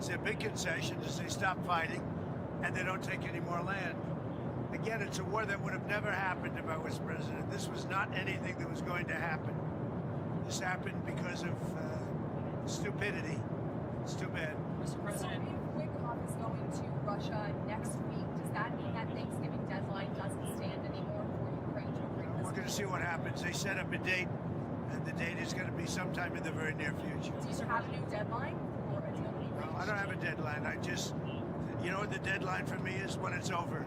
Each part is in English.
It's their big concession is they stop fighting and they don't take any more land. Again, it's a war that would have never happened if I was president. This was not anything that was going to happen. This happened because of stupidity. It's too bad. Mr. President, so if Witkoff is going to Russia next week, does that mean that Thanksgiving deadline doesn't stand anymore for Ukraine to agree? We're going to see what happens. They set up a date, and the date is going to be sometime in the very near future. Do you have a new deadline for a deal? No, I don't have a deadline. I just, you know what the deadline for me is? When it's over.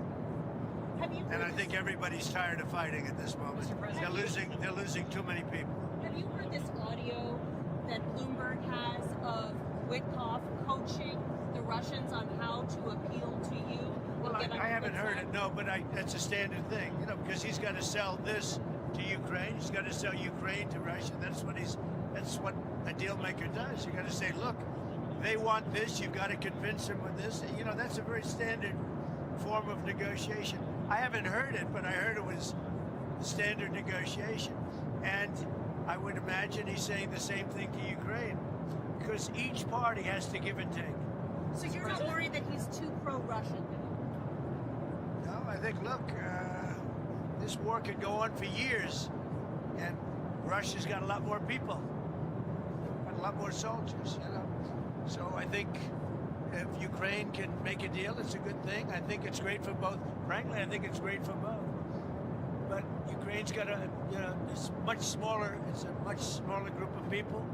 And I think everybody's tired of fighting at this moment. They're losing too many people. Have you heard this audio that Bloomberg has of Witkoff coaching the Russians on how to appeal to you? Well, I haven't heard it, no, but that's a standard thing, you know, because he's got to sell this to Ukraine. He's got to sell Ukraine to Russia. That's what a deal maker does. You got to say, look, they want this. You've got to convince them with this. You know, that's a very standard form of negotiation. I haven't heard it, but I heard it was standard negotiation. And I would imagine he's saying the same thing to Ukraine, because each party has to give and take. So you're not worried that he's too pro-Russian? No, I think, look, this war could go on for years, and Russia's got a lot more people, got a lot more soldiers, you know. So I think if Ukraine can make a deal, it's a good thing. I think it's great for both. Frankly, I think it's great for both. But Ukraine's got it's much smaller. It's a much smaller group of people.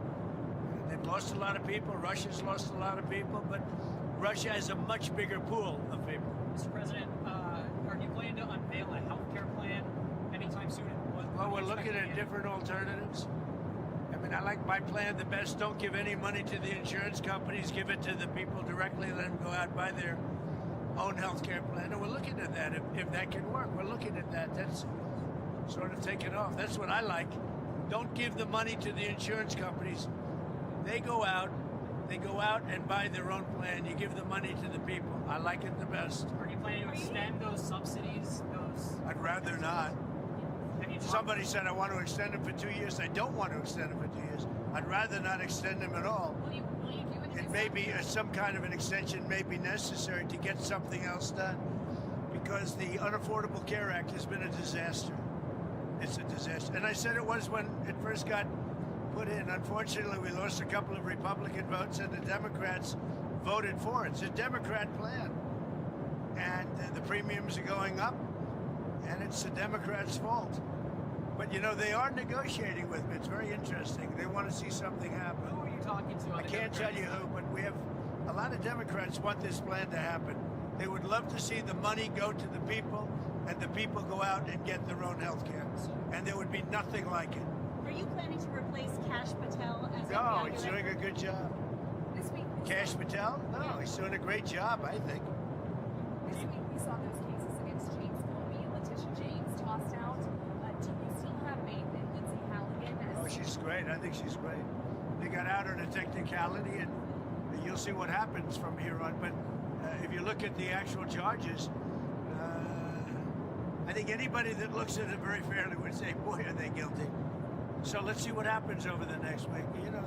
They've lost a lot of people. Russia's lost a lot of people, but Russia has a much bigger pool of people. Mr. President, are you planning to unveil a health care plan anytime soon? Well, we're looking at different alternatives. I mean, I like my plan the best. Don't give any money to the insurance companies. Give it to the people directly. Let them go out and buy their own health care plan. And we're looking at that, if that can work. We're looking at that. That's sort of taken off. That's what I like. Don't give the money to the insurance companies. They go out and buy their own plan. You give the money to the people. I like it the best. Are you planning to extend those subsidies? I'd rather not. Somebody said I want to extend them for 2 years. I don't want to extend them for 2 years. I'd rather not extend them at all. Will you do it? It may be some kind of an extension may be necessary to get something else done, because the Unaffordable Care Act has been a disaster. It's a disaster. And I said it was when it first got put in. Unfortunately, we lost a couple of Republican votes, and the Democrats voted for it. It's a Democrat plan. And the premiums are going up, and it's the Democrats' fault. But, you know, they are negotiating with me. It's very interesting. They want to see something happen. Who are you talking to? I can't tell you who, but we have a lot of Democrats want this plan to happen. They would love to see the money go to the people, and the people go out and get their own health care. And there would be nothing like it. Are you planning to replace Kash Patel as No, he's doing a good job. This week, Kash Patel? No, he's doing a great job, I think. This week we saw those cases against James Comey and Letitia James tossed out. Do you still have faith in Lindsay Halligan? Oh, she's great. I think she's great. They got out on a technicality, and you'll see what happens from here on. But if you look at the actual charges, I think anybody that looks at it very fairly would say, boy, are they guilty. So let's see what happens over the next week. You know,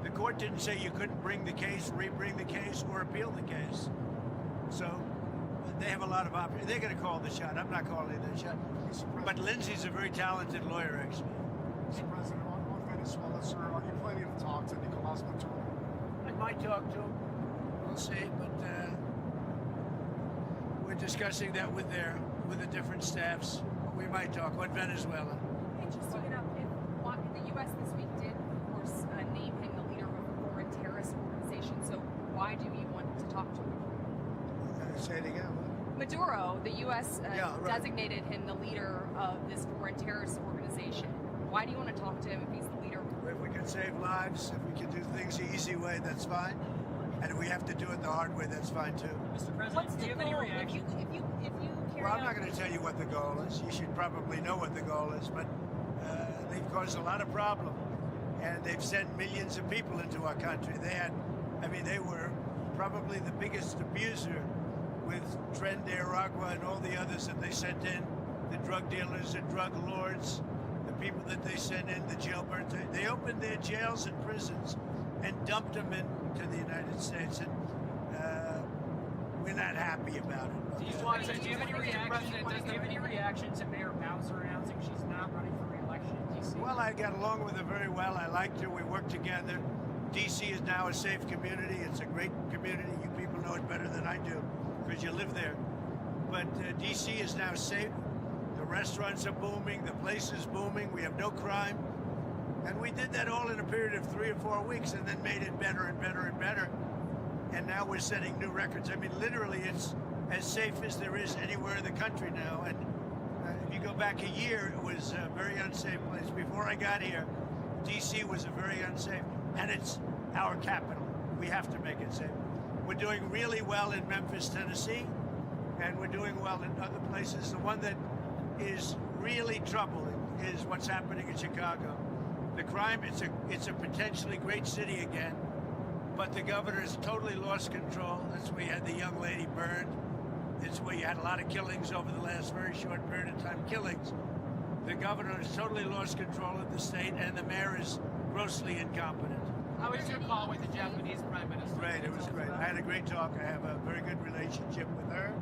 the court didn't say you couldn't bring the case, re-bring the case, or appeal the case. So they have a lot of options. They're going to call the shot. I'm not calling the shot. But Lindsay's a very talented lawyer, actually. Mr. President, on Venezuela, sir, are you planning to talk to Nicolas Maduro? I might talk to him. We'll see. But we're discussing that with the different staffs. We might talk about Venezuela. Hey, just to get up, if the U.S. this week did, of course, name him the leader of a foreign terrorist organization. So why do you want to talk to him? Say it again. Maduro, the U.S. Designated him the leader of this foreign terrorist organization. Why do you want to talk to him if he's the leader? If we can save lives, if we can do things the easy way, that's fine. And if we have to do it the hard way, that's fine too. Mr. President, What's do the you have any goal? reaction? If you carry Well, I'm out not going to tell you what the goal is. You should probably know what the goal is, but they've caused a lot of problem, and they've sent millions of people into our country. They were probably the biggest abuser with Tren de Aragua and all the others that they sent in, the drug dealers, the drug lords, the people that they sent in, the jailbirds. They opened their jails and prisons and dumped them into the United States. And we're not happy about it. Do you Okay? want to? Do Do you have any you think the reaction? president Do you have any reaction to Mayor Bowser announcing she's not running for re-election in DC? Well, I got along with her very well. I liked her. We worked together. DC is now a safe community. It's a great community. You people know it better than I do because you live there. But DC is now safe. The restaurants are booming. The place is booming. We have no crime. And we did that all in a period of 3 or 4 weeks and then made it better and better and better. And now we're setting new records. I mean, literally, it's as safe as there is anywhere in the country now. And if you go back a year, it was a very unsafe place. Before I got here, DC was a very unsafe, and it's our capital. We have to make it safe. We're doing really well in Memphis, Tennessee, and we're doing well in other places. The one that is really troubling is what's happening in Chicago. The crime, it's a potentially great city again, but the governor has totally lost control. That's where you had the young lady burned. It's where you had a lot of killings over the last very short period of time. Killings. The governor has totally lost control of the state, and the mayor is grossly incompetent. How was your call with the Japanese Prime Minister? Great. It was great. I had a great talk. I have a very good relationship with her.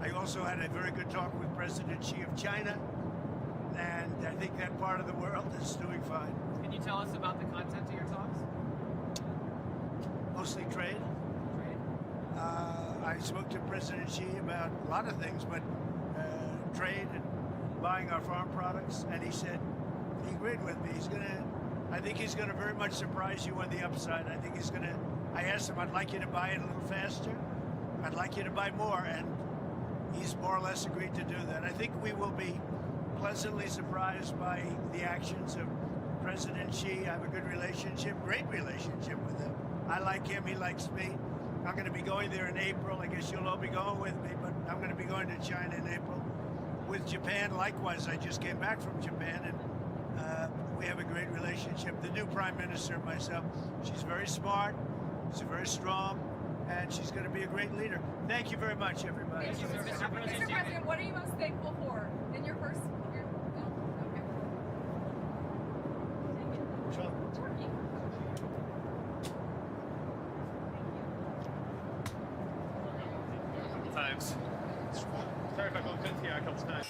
I also had a very good talk with President Xi of China, and I think that part of the world is doing fine. Can you tell us about the content of your talks? Mostly trade. Great. I spoke to President Xi about a lot of things, but trade and buying our farm products, and he said he agreed with me. I think he's gonna very much surprise you on the upside. I think he's gonna. I asked him, I'd like you to buy it a little faster. I'd like you to buy more, and he's more or less agreed to do that. I think we will be pleasantly surprised by the actions of President Xi. I have a good relationship, great relationship with him. I like him, he likes me. I'm going to be going there in April. I guess you'll all be going with me, but I'm going to be going to China in April. With Japan, likewise, I just came back from Japan, and we have a great relationship. The new Prime Minister, myself, she's very smart, she's very strong, and she's going to be a great leader. Thank you very much, everybody. Thank you, Mr. President, what are you most thankful for in your first year? No? Okay. Turkey. Times. Sorry if I bumped into you a couple times.